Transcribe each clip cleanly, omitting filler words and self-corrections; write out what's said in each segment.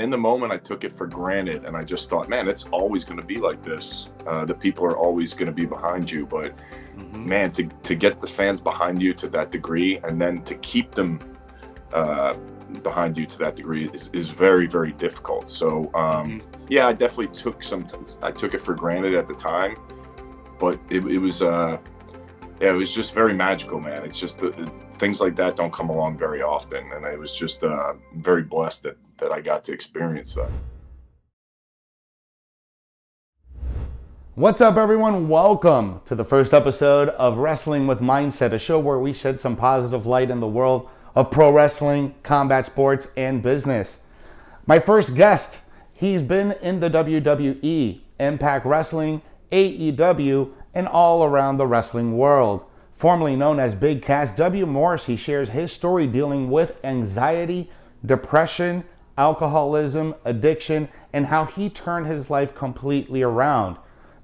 in the moment, I took it for granted, and I just thought, man, it's always going to be like this. The people are always going to be behind you, but man, to get the fans behind you to that degree, and then to keep them behind you to that degree is very, very difficult. So yeah, I definitely took it for granted at the time, but it was it was just very magical, man. It's just things like that don't come along very often, and I was just very blessed that I got to experience that. What's up, everyone? Welcome to the first episode of Wrestling with Mindset, a show where we shed some positive light in the world of pro wrestling, combat sports, and business. My first guest, he's been in the WWE, Impact Wrestling, AEW, and all around the wrestling world. Formerly known as Big Cass, W. Morrisey shares his story dealing with anxiety, depression, alcoholism, addiction, and how he turned his life completely around.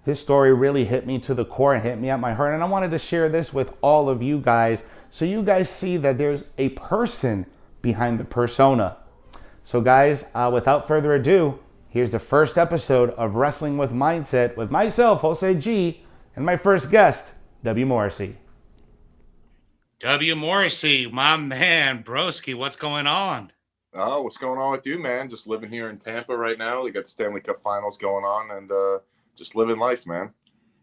This story really hit me to the core and hit me at my heart, and I wanted to share this with all of you guys so you guys see that there's a person behind the persona. So guys, without further ado, here's the first episode of Wrestling with Mindset with myself, Jose G, and my first guest, W. Morrisey. W. Morrisey, my man, broski, what's going on? Oh, what's going on with you, man? Just living here in Tampa right now. We got the Stanley Cup Finals going on, and just living life, man.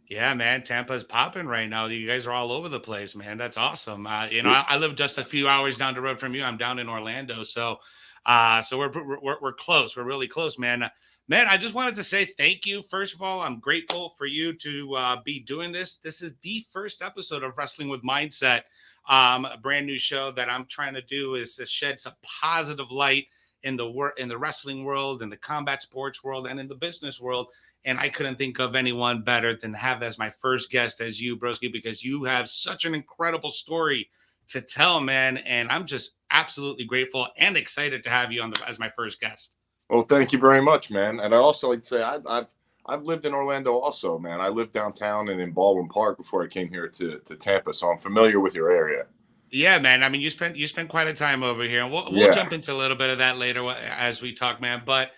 Yeah, man, Tampa's popping right now. You guys are all over the place, man. That's awesome. I live just a few hours down the road from you. I'm down in Orlando, so we're close. We're really close, man. Man, I just wanted to say thank you. First of all, I'm grateful for you to be doing this. This is the first episode of Wrestling with Mindset, a brand new show that I'm trying to do is to shed some positive light in the wrestling world, in the combat sports world, and in the business world. And I couldn't think of anyone better than have as my first guest as you, broski, because you have such an incredible story to tell, man. And I'm just absolutely grateful and excited to have you on as my first guest. Well, thank you very much, man. And I also like to say I've lived in Orlando also, man. I lived downtown and in Baldwin Park before I came here to Tampa, so I'm familiar with your area. Yeah, man. I mean, you spent quite a time over here, and we'll jump into a little bit of that later as we talk, man. But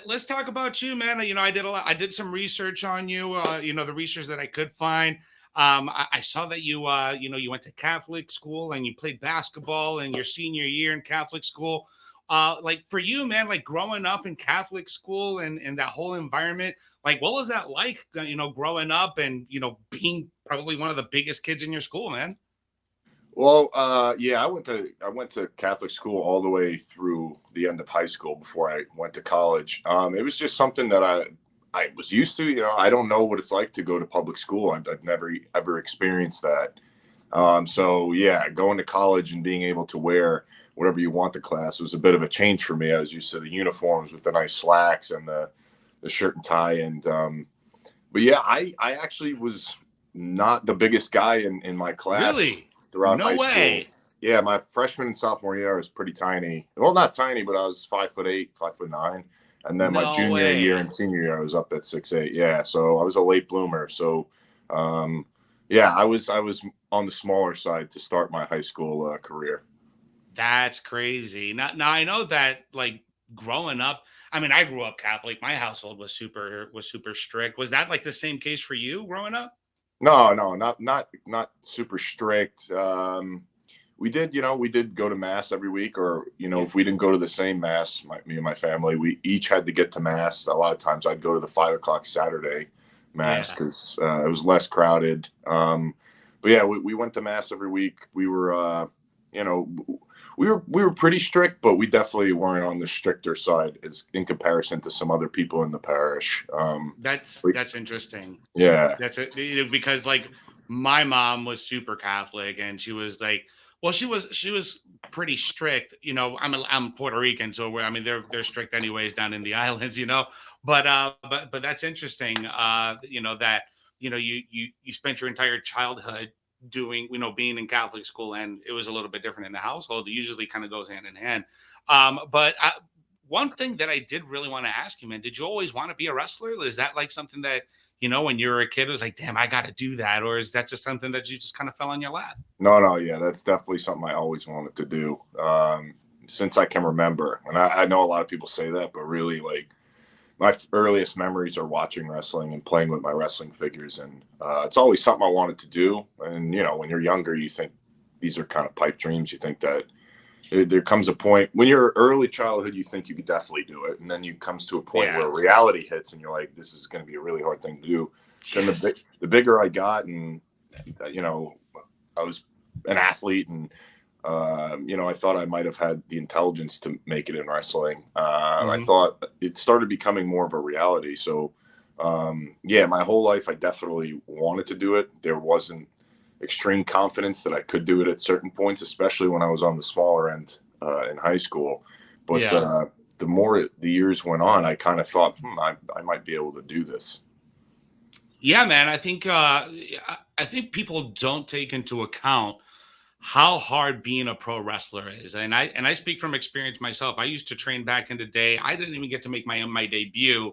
let's talk about you, man. You know, I did some research on you. The research that I could find. I saw that you went to Catholic school and you played basketball in your senior year in Catholic school. Like for you, man, like growing up in Catholic school and that whole environment, like what was that like? Growing up and being probably one of the biggest kids in your school, man. Well, yeah, I went to Catholic school all the way through the end of high school before I went to college. It was just something that I was used to. I don't know what it's like to go to public school. I've never ever experienced that. So yeah, going to college and being able to wear whatever you want to class was a bit of a change for me. I was used to the uniforms with the nice slacks and the shirt and tie. And but yeah, I actually was not the biggest guy in my class. Really? Throughout no high way. school. Yeah, my freshman and sophomore year I was pretty tiny. Well, not tiny, but I was 5'8", 5'9". And then my junior year and senior year I was up at 6'8". Yeah, so I was a late bloomer. So yeah, I was on the smaller side to start my high school career. That's crazy. Now I know that like growing up, I mean, I grew up Catholic. My household was super strict. Was that like the same case for you growing up? No, not super strict. We did go to mass every week, or if we didn't go to the same mass, me and my family, we each had to get to mass. A lot of times I'd go to the 5 o'clock Saturday mass because it was less crowded. But yeah, we went to mass every week. We were, we were pretty strict, but we definitely weren't on the stricter side as in comparison to some other people in the parish. That's interesting. Yeah, that's it, because like my mom was super Catholic, and she was like, well, she was pretty strict. I'm Puerto Rican, so they're strict anyways down in the islands, But that's interesting. That you spent your entire childhood doing, being in Catholic school, and it was a little bit different in the household. It usually kind of goes hand in hand. But one thing that I did really want to ask you, man, did you always want to be a wrestler? Is that like something that, when you were a kid, it was like, damn, I got to do that? Or is that just something that you just kind of fell on your lap? No. Yeah, that's definitely something I always wanted to do. since I can remember. And I know a lot of people say that, but really, like, my earliest memories are watching wrestling and playing with my wrestling figures. And it's always something I wanted to do. And, you know, when you're younger, you think these are kind of pipe dreams. You think that there comes a point when you're early childhood, you think you could definitely do it. And then you comes to a point where reality hits and you're like, this is going to be a really hard thing to do. Then the bigger I got, and, you know, I was an athlete, and you know, I thought I might have had the intelligence to make it in wrestling. I thought it started becoming more of a reality. So, yeah, my whole life, I definitely wanted to do it. There wasn't extreme confidence that I could do it at certain points, especially when I was on the smaller end in high school. But the more the years went on, I kind of thought, I might be able to do this. Yeah, man. I think people don't take into account how hard being a pro wrestler is. And I speak from experience myself. I used to train back in the day. I didn't even get to make my debut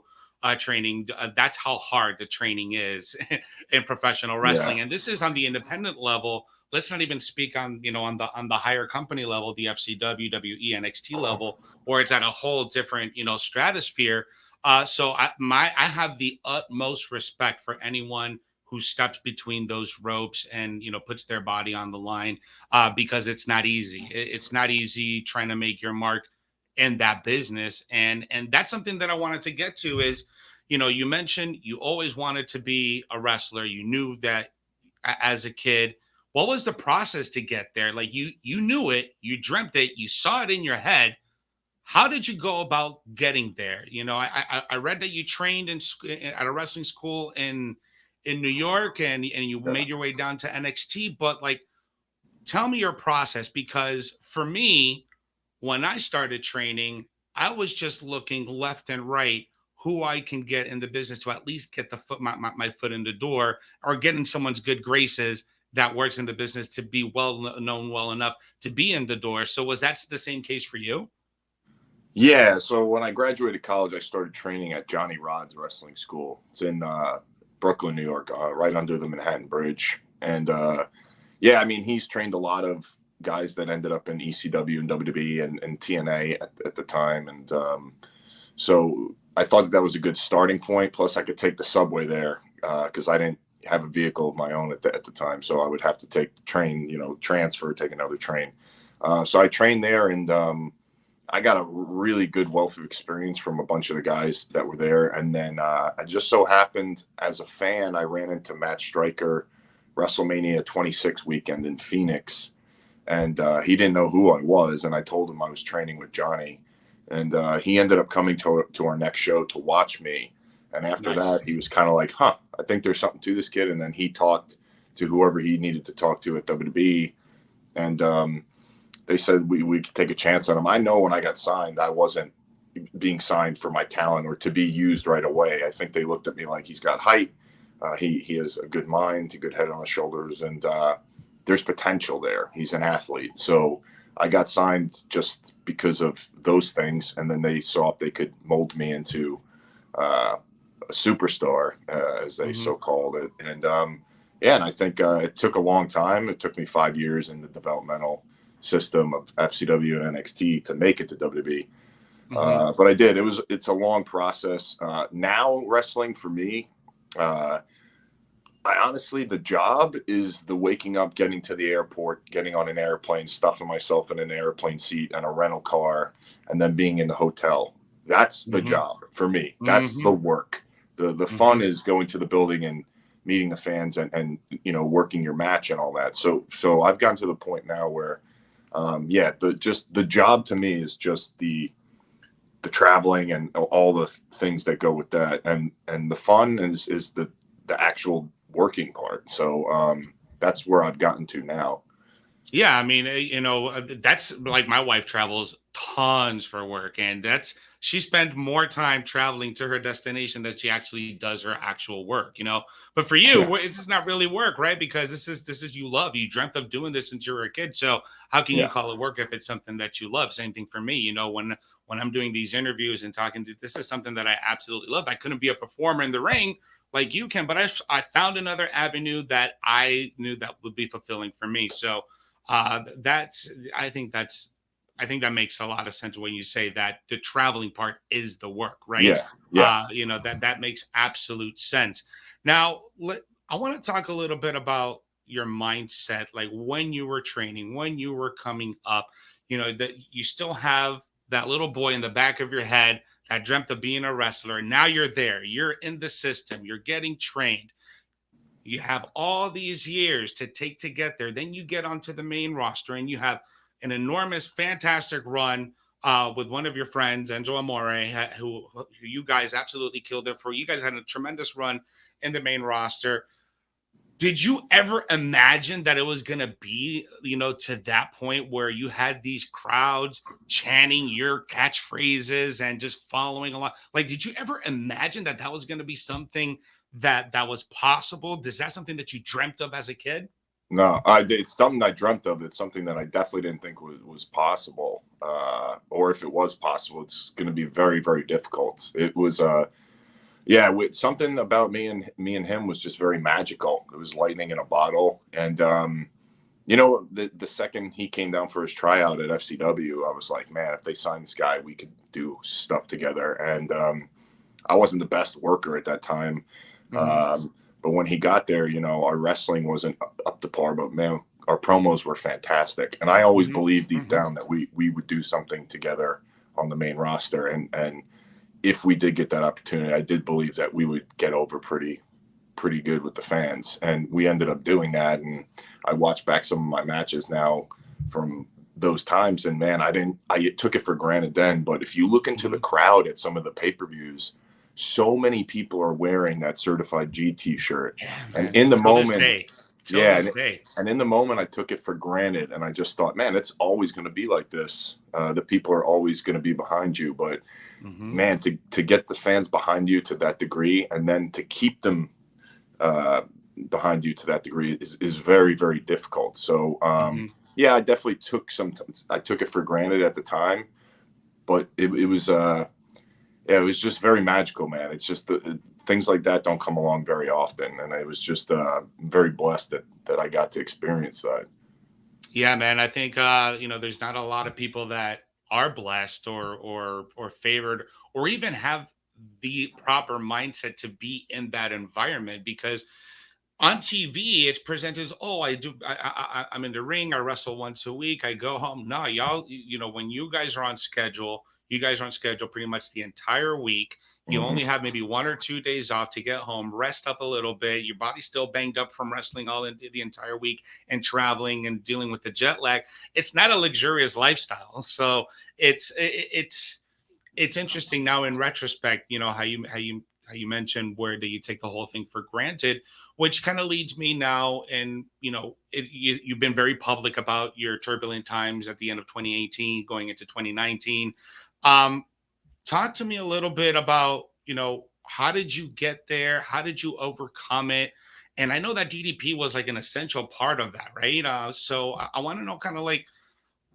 training. That's how hard the training is in professional wrestling. And this is on the independent level. Let's not even speak on, you know, on the higher company level, the FCW, WWE, NXT level, where it's at a whole different, you know, stratosphere. So I have the utmost respect for anyone who steps between those ropes and, you know, puts their body on the line, because it's not easy. It's not easy trying to make your mark in that business. And that's something that I wanted to get to is, you know, you mentioned you always wanted to be a wrestler. You knew that as a kid. What was the process to get there? Like you knew it, you dreamt it, you saw it in your head. How did you go about getting there? You know, I read that you trained at a wrestling school in New York, and you made your way down to NXT. But like, tell me your process, because for me, when I started training, I was just looking left and right who I can get in the business to at least get my foot in the door, or get in someone's good graces that works in the business to be well known well enough to be in the door. So was that the same case for you? Yeah, so when I graduated college, I started training at Johnny Rod's wrestling school. It's in Brooklyn, New York, right under the Manhattan Bridge. And yeah, I mean, he's trained a lot of guys that ended up in ECW and WWE and TNA at the time. And so I thought that was a good starting point. Plus, I could take the subway there because I didn't have a vehicle of my own at the time. So I would have to take the train, you know, transfer, take another train. So I trained there, and I got a really good wealth of experience from a bunch of the guys that were there. And then I just so happened, as a fan, I ran into Matt Stryker WrestleMania 26 weekend in Phoenix. And he didn't know who I was. And I told him I was training with Johnny. And he ended up coming to our next show to watch me. And after that, he was kind of like, I think there's something to this kid. And then he talked to whoever he needed to talk to at WWE. And they said we could take a chance on him. I know when I got signed, I wasn't being signed for my talent or to be used right away. I think they looked at me like, he's got height. He has a good mind, a good head on his shoulders, and there's potential there. He's an athlete. So I got signed just because of those things. And then they saw if they could mold me into a superstar, as they so called it. And yeah, and I think it took a long time. It took me 5 years in the developmental system of FCW and NXT to make it to WWE. But I did. It's a long process. Now wrestling for me, I honestly, the job is the waking up, getting to the airport, getting on an airplane, stuffing myself in an airplane seat and a rental car, and then being in the hotel. That's the job for me. That's the work. The fun is going to the building and meeting the fans and you know, working your match and all that. So I've gotten to the point now where yeah, the job to me is just the traveling and all the things that go with that, and the fun is the actual working part. So that's where I've gotten to now. Yeah, I mean, you know, that's like my wife travels tons for work, and she spent more time traveling to her destination than she actually does her actual work, you know. But for you, it's not really work, right? Because this is you love. You dreamt of doing this since you were a kid. So how can you call it work if it's something that you love? Same thing for me, you know, when I'm doing these interviews and talking to, this is something that I absolutely love. I couldn't be a performer in the ring like you can, but I found another avenue that I knew that would be fulfilling for me. So I think that's I think that makes a lot of sense when you say that the traveling part is the work, right? Yeah, yeah. That makes absolute sense. Now, I want to talk a little bit about your mindset, like when you were training, when you were coming up, that you still have that little boy in the back of your head that dreamt of being a wrestler. Now you're there, you're in the system, you're getting trained. You have all these years to take to get there. Then you get onto the main roster and you have an enormous, fantastic run with one of your friends, Enzo Amore, who you guys absolutely killed it for. You guys had a tremendous run in the main roster. Did you ever imagine that it was going to be, to that point where you had these crowds chanting your catchphrases and just following along? Like, did you ever imagine that that was going to be something that was possible? Is that something that you dreamt of as a kid? No, it's something I dreamt of. It's something that I definitely didn't think was possible. Or if it was possible, it's going to be very, very difficult. It was, yeah, something about me and him was just very magical. It was lightning in a bottle. And, the second he came down for his tryout at FCW, I was like, man, if they sign this guy, we could do stuff together. And I wasn't the best worker at that time. But when he got there, our wrestling wasn't up to par, but man, our promos were fantastic. And I always believed deep down that we would do something together on the main roster. And if we did get that opportunity, I did believe that we would get over pretty good with the fans. And we ended up doing that. And I watched back some of my matches now from those times. And man, I took it for granted then. But if you look into the crowd at some of the pay-per-views, so many people are wearing that Certified G t-shirt. Yeah, and in the moment, and in the moment, I took it for granted. And I just thought, man, it's always going to be like this. The people are always going to be behind you. But man, to get the fans behind you to that degree, and then to keep them behind you to that degree is very, very difficult. So, yeah, I definitely I took it for granted at the time, but it was, yeah, it was just very magical, man. It's just things like that don't come along very often. And I was just very blessed that I got to experience that. Yeah, man. I think, there's not a lot of people that are blessed or favored or even have the proper mindset to be in that environment, because on TV, it's presented as, oh, I'm in the ring. I wrestle once a week. I go home. No, y'all, when you guys are on schedule, pretty much the entire week. You only have maybe 1 or 2 days off to get home, rest up a little bit. Your body's still banged up from wrestling all in the entire week and traveling and dealing with the jet lag. It's not a luxurious lifestyle. So it's interesting now in retrospect, how you mentioned where do you take the whole thing for granted, which kind of leads me now. And, you've been very public about your turbulent times at the end of 2018, going into 2019. Talk to me a little bit about, how did you get there? How did you overcome it? And I know that DDP was like an essential part of that, right? So I want to know kind of like,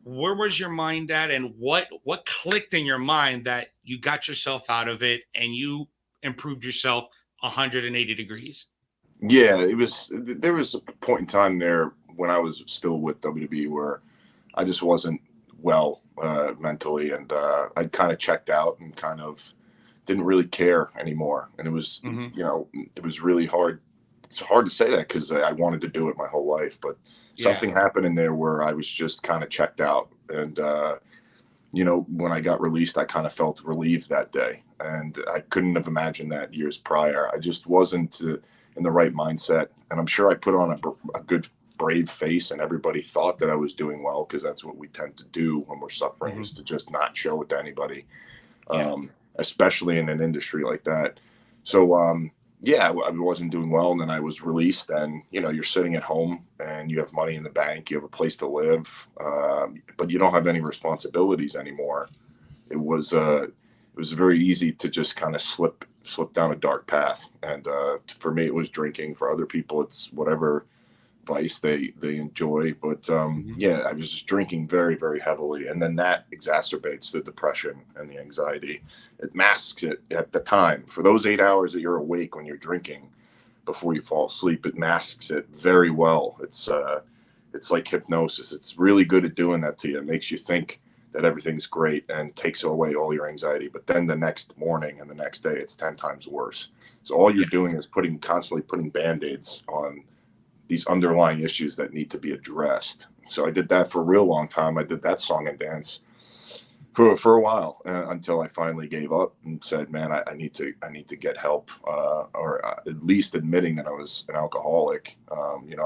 where was your mind at, and what clicked in your mind that you got yourself out of it and you improved yourself 180 degrees? Yeah, there was a point in time there when I was still with WWE where I just wasn't well mentally, and I'd kind of checked out and kind of didn't really care anymore. And it was, it was really hard. It's hard to say that because I wanted to do it my whole life, but something happened in there where I was just kind of checked out. And, when I got released, I kind of felt relieved that day. And I couldn't have imagined that years prior. I just wasn't in the right mindset. And I'm sure I put on a good, brave face, and everybody thought that I was doing well, because that's what we tend to do when we're suffering, is to just not show it to anybody, especially in an industry like that. So, yeah, I wasn't doing well, and then I was released, and you're sitting at home and you have money in the bank, you have a place to live, but you don't have any responsibilities anymore. It was very easy to just kind of slip down a dark path, and for me it was drinking. For other people it's whatever vice they enjoy, but yeah, I was just drinking very, very heavily, and then that exacerbates the depression and the anxiety. It masks it at the time. For those 8 hours that you're awake when you're drinking before you fall asleep, it masks it very well. It's like hypnosis. It's really good at doing that to you. It makes you think that everything's great and takes away all your anxiety. But then the next morning and the next day, it's 10 times worse. So all you're doing is constantly putting Band-Aids on these underlying issues that need to be addressed. So I did that for a real long time. I did that song and dance for a while until I finally gave up and said, "Man, I need to get help, or at least admitting that I was an alcoholic."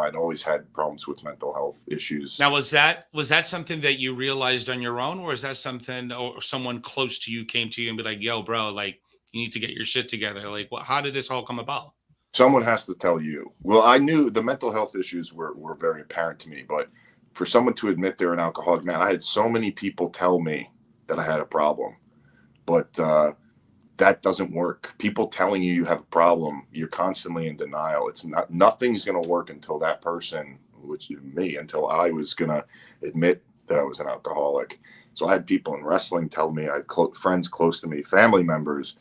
I'd always had problems with mental health issues. Now, was that something that you realized on your own, or is that something, or someone close to you came to you and be like, "Yo, bro, like you need to get your shit together"? Like, how did this all come about? Someone has to tell you. Well, I knew the mental health issues were very apparent to me, but for someone to admit they're an alcoholic, man, I had so many people tell me that I had a problem, but that doesn't work. People telling you have a problem, you're constantly in denial. Nothing's going to work until that person, which is me, until I was going to admit that I was an alcoholic. So I had people in wrestling tell me, I had friends close to me, family members,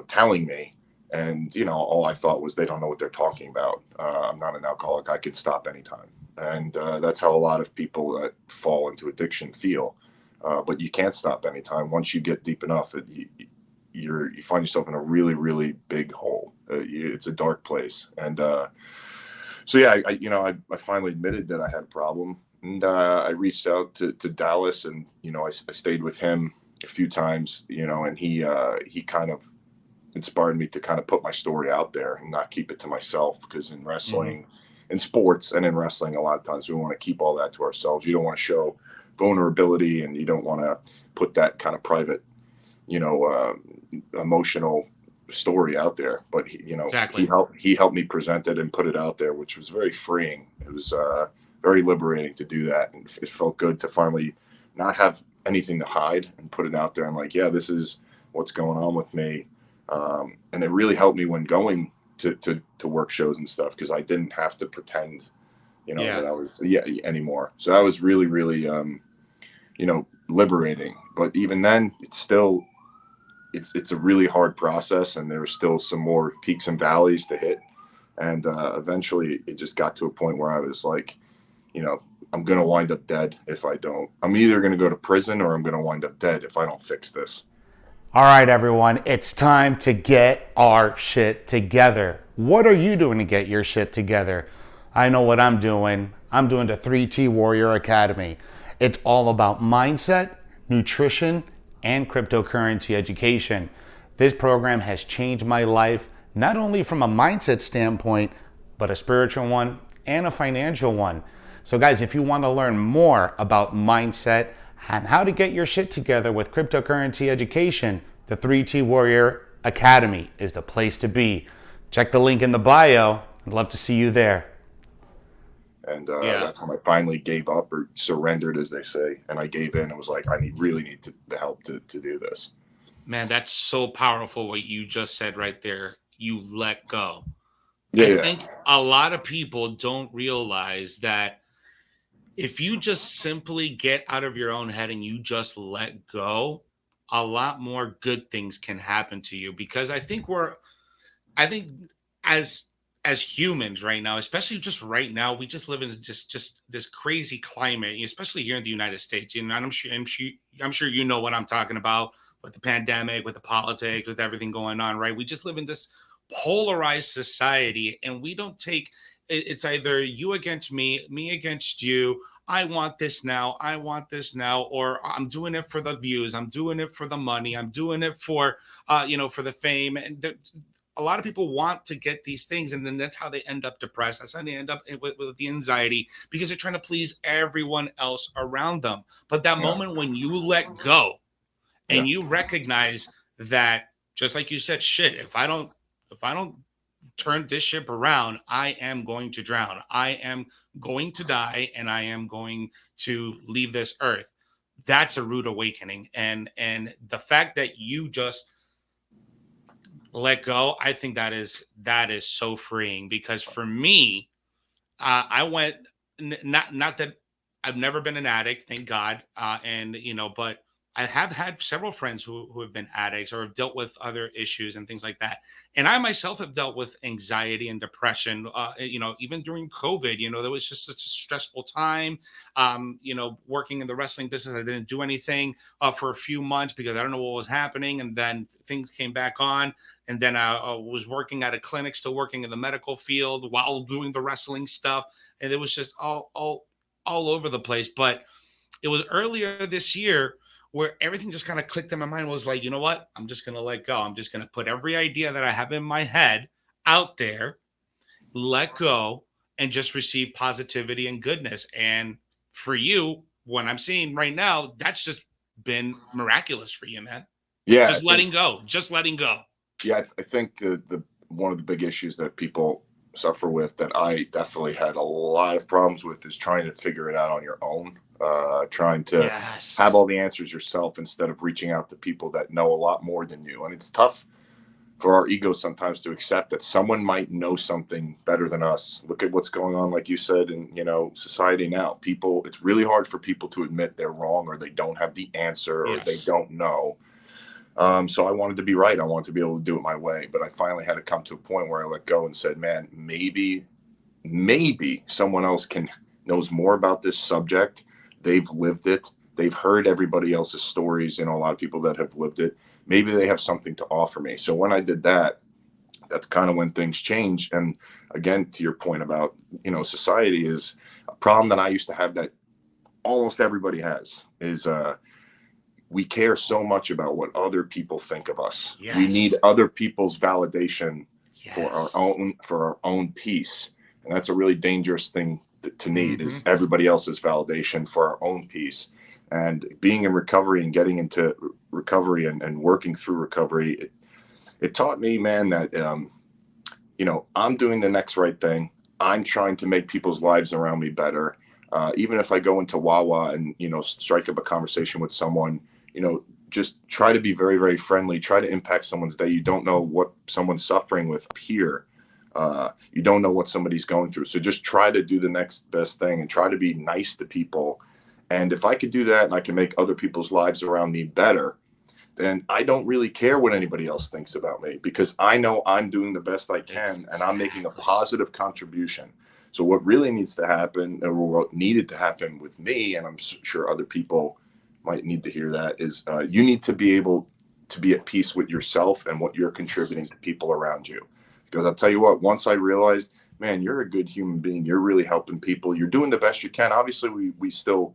telling me, and all I thought was they don't know what they're talking about. I'm not an alcoholic. I can stop anytime. And that's how a lot of people that fall into addiction feel. But you can't stop anytime. Once you get deep enough, you find yourself in a really, really big hole. It's a dark place. And so yeah, I finally admitted that I had a problem, and I reached out to Dallas, and I stayed with him a few times, and he kind of inspired me to kind of put my story out there and not keep it to myself, because in wrestling, in sports and in wrestling, a lot of times we want to keep all that to ourselves. You don't want to show vulnerability, and you don't want to put that kind of private, emotional story out there. But Exactly. he helped me present it and put it out there, which was very freeing. It was very liberating to do that, and it felt good to finally not have anything to hide and put it out there. I'm like, yeah, this is what's going on with me. And it really helped me when going to work shows and stuff, because I didn't have to pretend, that I was anymore. So that was really, really, liberating. But even then, it's a really hard process, and there's still some more peaks and valleys to hit. And eventually, it just got to a point where I was like, I'm going to wind up dead if I don't. I'm either going to go to prison, or I'm going to wind up dead if I don't fix this. All right, everyone, it's time to get our shit together. What are you doing to get your shit together? I know what I'm doing. I'm doing the 3T Warrior Academy. It's all about mindset, nutrition, and cryptocurrency education. This program has changed my life, not only from a mindset standpoint, but a spiritual one and a financial one. So guys, if you want to learn more about mindset and how to get your shit together with cryptocurrency education, the 3T Warrior Academy is the place to be. Check the link in the bio. I'd love to see you there. And that's when I finally gave up, or surrendered, as they say. And I gave in and was like, really need the help to do this. Man, that's so powerful what you just said right there. You let go. Yeah, I think a lot of people don't realize that if you just simply get out of your own head and you just let go, a lot more good things can happen to you. Because I think as humans right now, especially just right now, we just live in just this crazy climate, especially here in the United States. And I'm sure you know what I'm talking about, with the pandemic, with the politics, with everything going on, right? We just live in this polarized society, and we don't take it's either you against me against you. I want this now, or I'm doing it for the views, I'm doing it for the money, I'm doing it for for the fame. And a lot of people want to get these things, and then that's how they end up depressed. That's how they end up with the anxiety, because they're trying to please everyone else around them. But that moment when you let go and you recognize that, just like you said, shit, if I don't turn this ship around, I am going to drown. I am going to die, and I am going to leave this earth. That's a rude awakening. And the fact that you just let go, I think that is so freeing. Because for me, I went, not that I've never been an addict, thank God, and but I have had several friends who have been addicts or have dealt with other issues and things like that. And I myself have dealt with anxiety and depression, even during COVID. There was just such a stressful time. Working in the wrestling business, I didn't do anything for a few months because I don't know what was happening. And then things came back on. And then I was working at a clinic, still working in the medical field while doing the wrestling stuff. And it was just all over the place. But it was earlier this year where everything just kind of clicked in my mind. Was like, you know what? I'm just going to let go. I'm just going to put every idea that I have in my head out there, let go, and just receive positivity and goodness. And for you, what I'm seeing right now, that's just been miraculous for you, man. Yeah. Just letting go. Yeah. I think the one of the big issues that people suffer with, that I definitely had a lot of problems with, is trying to figure it out on your own. Trying to have all the answers yourself instead of reaching out to people that know a lot more than you. And it's tough for our egos sometimes to accept that someone might know something better than us. Look at what's going on, like you said, in society now. It's really hard for people to admit they're wrong, or they don't have the answer, or they don't know. So I wanted to be right. I wanted to be able to do it my way. But I finally had to come to a point where I let go and said, man, maybe someone else knows more about this subject. They've lived it. They've heard everybody else's stories, a lot of people that have lived it. Maybe they have something to offer me. So when I did that, that's kind of when things changed. And again, to your point about, society is a problem that I used to have, that almost everybody has, is we care so much about what other people think of us. Yes. We need other people's validation for our own peace. And that's a really dangerous thing to need, is everybody else's validation for our own peace. And being in recovery and getting into recovery and working through recovery, it taught me, man, that, I'm doing the next right thing. I'm trying to make people's lives around me better. Even if I go into Wawa and, strike up a conversation with someone, just try to be very, very friendly, try to impact someone's day. You don't know what someone's suffering with up here. You don't know what somebody's going through. So just try to do the next best thing and try to be nice to people. And if I could do that and I can make other people's lives around me better, then I don't really care what anybody else thinks about me, because I know I'm doing the best I can and I'm making a positive contribution. So what really needs to happen, or what needed to happen with me, and I'm sure other people might need to hear that, is you need to be able to be at peace with yourself and what you're contributing to people around you. Because I'll tell you what, once I realized, man, you're a good human being. You're really helping people. You're doing the best you can. Obviously, we still,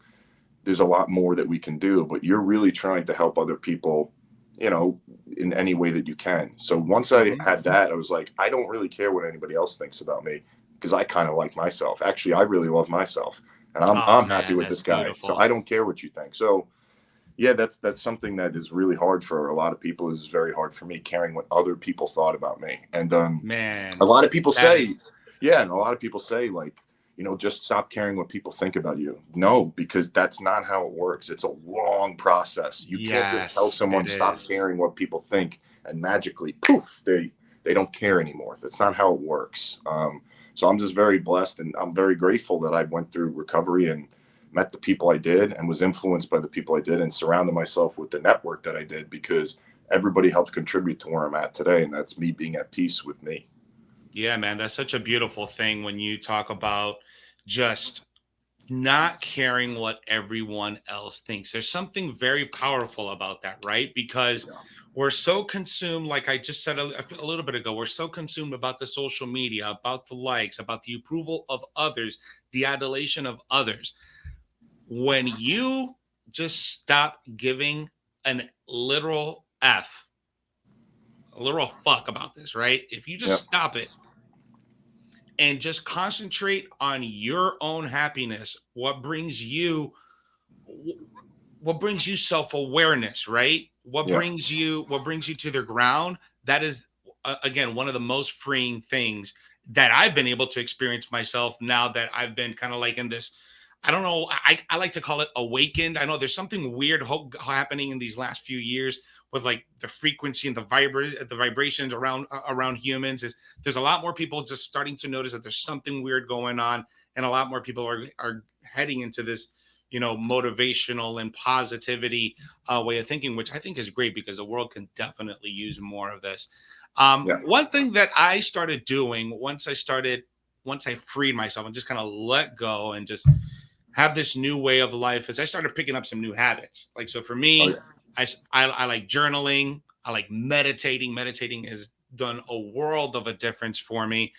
there's a lot more that we can do, but you're really trying to help other people, in any way that you can. So once I had that, I was like, I don't really care what anybody else thinks about me, because I kind of like myself. Actually, I really love myself, and I'm happy with this guy. Beautiful. So I don't care what you think. So yeah, that's something that is really hard for a lot of people. Is very hard for me, caring what other people thought about me. And man, a lot of people say, and a lot of people say, like, just stop caring what people think about you. No, because that's not how it works. It's a long process. You can't just tell someone stop caring what people think and magically, poof, they don't care anymore. That's not how it works. So I'm just very blessed, and I'm very grateful that I went through recovery and met the people I did, and was influenced by the people I did, and surrounded myself with the network that I did, because everybody helped contribute to where I'm at today. And that's me being at peace with me. Yeah, man, that's such a beautiful thing when you talk about just not caring what everyone else thinks. There's something very powerful about that, right? Because we're so consumed, like I just said a little bit ago, we're so consumed about the social media, about the likes, about the approval of others, the adulation of others. When you just stop giving a literal fuck about this, right? If you just stop it and just concentrate on your own happiness, what brings you self-awareness, right? What brings you to the ground, that is again one of the most freeing things that I've been able to experience myself, now that I've been kind of like in this, I don't know, I like to call it awakened. I know there's something weird happening in these last few years with like the frequency and the vibrations around humans. Is there's a lot more people just starting to notice that there's something weird going on, and a lot more people are heading into this motivational and positivity way of thinking, which I think is great because the world can definitely use more of this. One thing that I started doing once I freed myself and just kind of let go and just have this new way of life is I started picking up some new habits. Like, so for me, I like journaling. I like meditating. Meditating has done a world of a difference for me.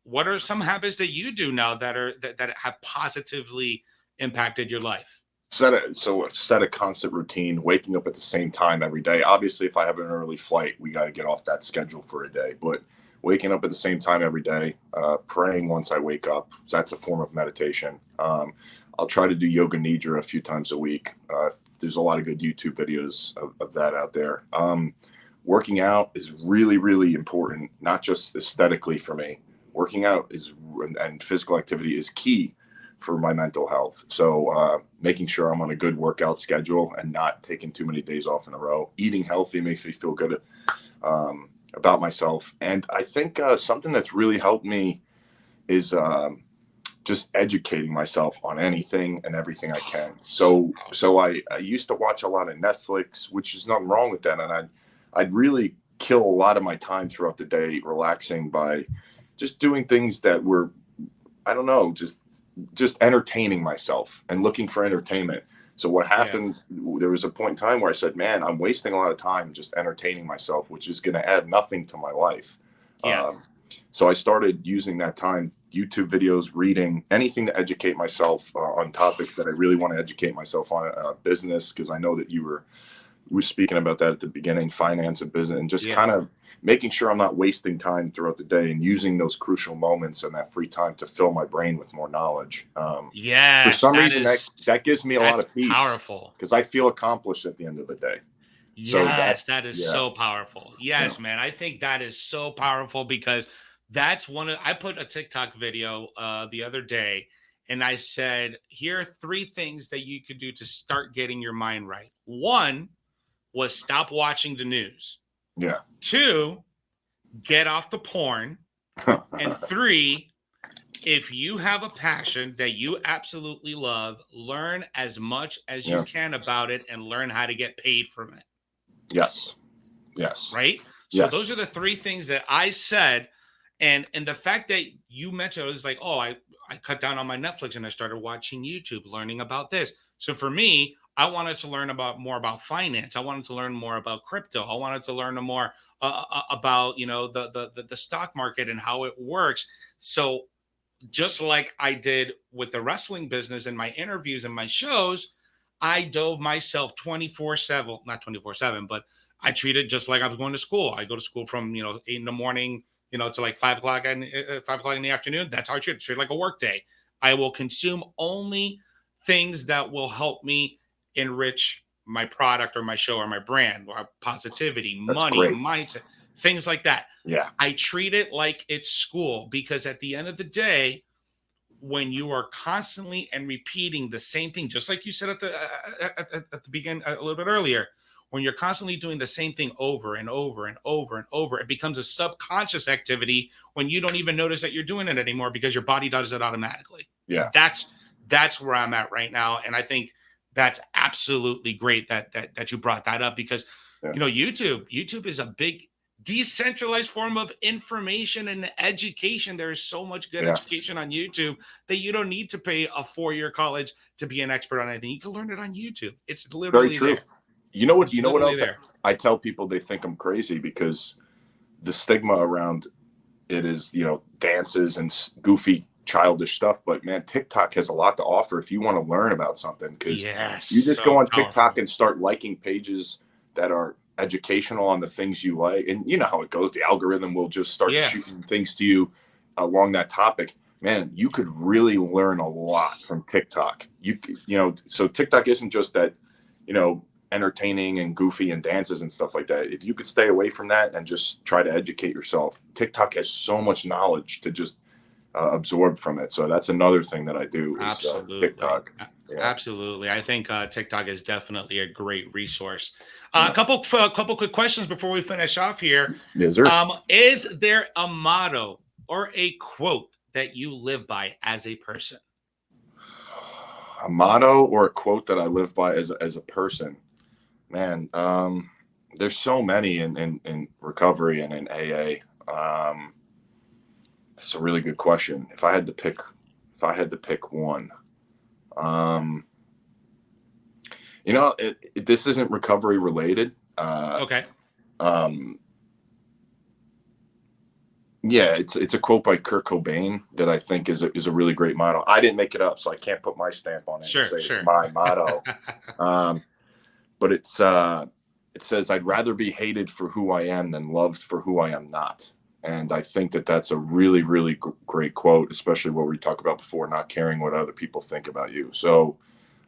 What are some habits that you do now that have positively impacted your life? Set a constant routine, waking up at the same time every day. Obviously, if I have an early flight, we got to get off that schedule for a day. But waking up at the same time every day, praying once I wake up, that's a form of meditation. I'll try to do yoga nidra a few times a week. There's a lot of good YouTube videos of that out there. Working out is really, really important, not just aesthetically for me. Working out and physical activity is key for my mental health. So making sure I'm on a good workout schedule and not taking too many days off in a row. Eating healthy makes me feel good about myself. And I think something that's really helped me is just educating myself on anything and everything I can. So I used to watch a lot of Netflix, which is nothing wrong with that. And I'd really kill a lot of my time throughout the day relaxing by just doing things that were, I don't know, just entertaining myself and looking for entertainment. So what happened, there was a point in time where I said, man, I'm wasting a lot of time just entertaining myself, which is going to add nothing to my life. So I started using that time, YouTube videos, reading, anything to educate myself on topics that I really want to educate myself on, business, because I know that you were speaking about that at the beginning, finance and business, and just kind of making sure I'm not wasting time throughout the day and using those crucial moments and that free time to fill my brain with more knowledge. For some reason, that gives me a lot of peace. Powerful. Because I feel accomplished at the end of the day. Yes, that is so powerful. Yes, man. I think that is so powerful because that's I put a TikTok video the other day and I said, here are 3 things that you could do to start getting your mind right. 1 was stop watching the news. 2, get off the porn. And 3, if you have a passion that you absolutely love, learn as much as you can about it and learn how to get paid from it. Yes. Right? So those are the 3 things that I said. And the fact that you mentioned, it was like, oh, I cut down on my Netflix and I started watching YouTube, learning about this. So for me, I wanted to learn more about finance. I wanted to learn more about crypto. I wanted to learn more about, the stock market and how it works. So just like I did with the wrestling business and my interviews and my shows, I dove myself 24/7, not 24/7, but I treat it just like I was going to school. I go to school from, 8 in the morning, to like 5 o'clock in the afternoon. That's how I treat it. Treat it like a work day. I will consume only things that will help me enrich my product or my show or my brand, or positivity, money, mindset, things like that. I treat it like it's school because at the end of the day, when you are constantly and repeating the same thing, just like you said at the beginning a little bit earlier, when you're constantly doing the same thing over and over and over and over, it becomes a subconscious activity when you don't even notice that you're doing it anymore because your body does it automatically. That's where I'm at right now. And I think that's absolutely great that you brought that up because, YouTube is a big decentralized form of information and education. There is so much good education on YouTube that you don't need to pay a 4-year college to be an expert on anything. You can learn it on YouTube. It's literally very true. There. You know what else I tell people? They think I'm crazy because the stigma around it is, dances and goofy, childish stuff. But man, TikTok has a lot to offer if you want to learn about something, because you just go on TikTok and start liking pages that are educational on the things you like. And you know how it goes. The algorithm will just start shooting things to you along that topic. Man, you could really learn a lot from TikTok. So TikTok isn't just that, entertaining and goofy and dances and stuff like that. If you could stay away from that and just try to educate yourself, TikTok has so much knowledge to just absorb from it. So that's another thing that I do is Absolutely. TikTok. Absolutely. I think TikTok is definitely a great resource. A couple quick questions before we finish off here. Yes, sir. Is there a motto or a quote that you live by as a person? A motto or a quote that I live by as a person, man. There's so many in recovery and in AA. It's a really good question. If I had to pick one, this isn't recovery related. Okay. Yeah, it's a quote by Kurt Cobain that I think is a really great motto. I didn't make it up, so I can't put my stamp on it and say it's my motto. But it says, "I'd rather be hated for who I am than loved for who I am not." And I think that that's a really, really great quote, especially what we talked about before, not caring what other people think about you. So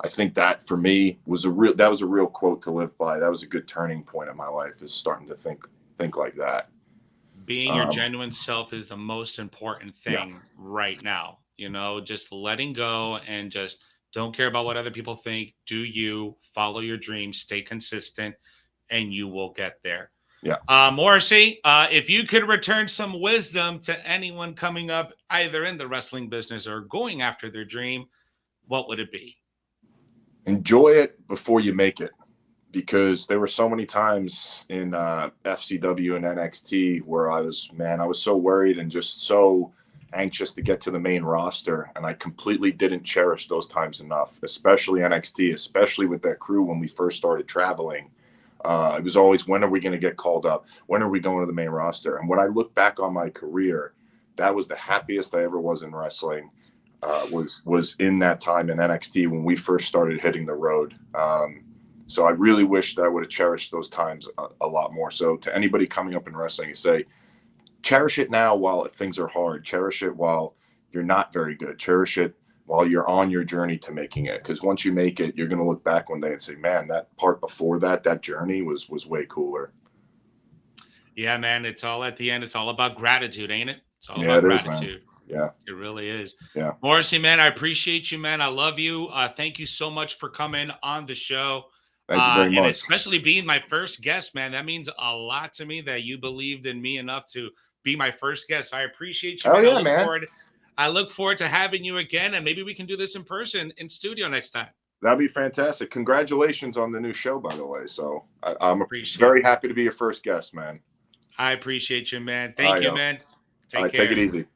I think that for me was a real quote to live by. That was a good turning point in my life, is starting to think like that. Being your genuine self is the most important thing right now. Just letting go and just don't care about what other people think. Do you follow your dreams, stay consistent, and you will get there. Yeah. Morrisey, if you could return some wisdom to anyone coming up either in the wrestling business or going after their dream, what would it be? Enjoy it before you make it, because there were so many times in FCW and NXT where I was so worried and just so anxious to get to the main roster, and I completely didn't cherish those times enough, especially NXT, especially with that crew when we first started traveling. It was always, when are we going to get called up? When are we going to the main roster? And when I look back on my career, that was the happiest I ever was in wrestling. Was in that time in NXT when we first started hitting the road. So I really wish that I would have cherished those times a lot more. So to anybody coming up in wrestling, you say, cherish it now while things are hard. Cherish it while you're not very good. Cherish it while you're on your journey to making it. Because once you make it, you're going to look back one day and say, man, that part before that journey was way cooler. Yeah, man, it's all at the end. It's all about gratitude, ain't it? It's all about gratitude. Yeah, it really is. Yeah, Morrisey, man, I appreciate you, man. I love you. Thank you so much for coming on the show. Thank you very much. And especially being my first guest, man. That means a lot to me that you believed in me enough to be my first guest. I appreciate you, man. Oh, yeah, I look forward to having you again, and maybe we can do this in person in studio next time. That'd be fantastic. Congratulations on the new show, by the way. So I'm very happy to be your first guest, man. I appreciate you, man. Thank you, man. Take care. Take it easy.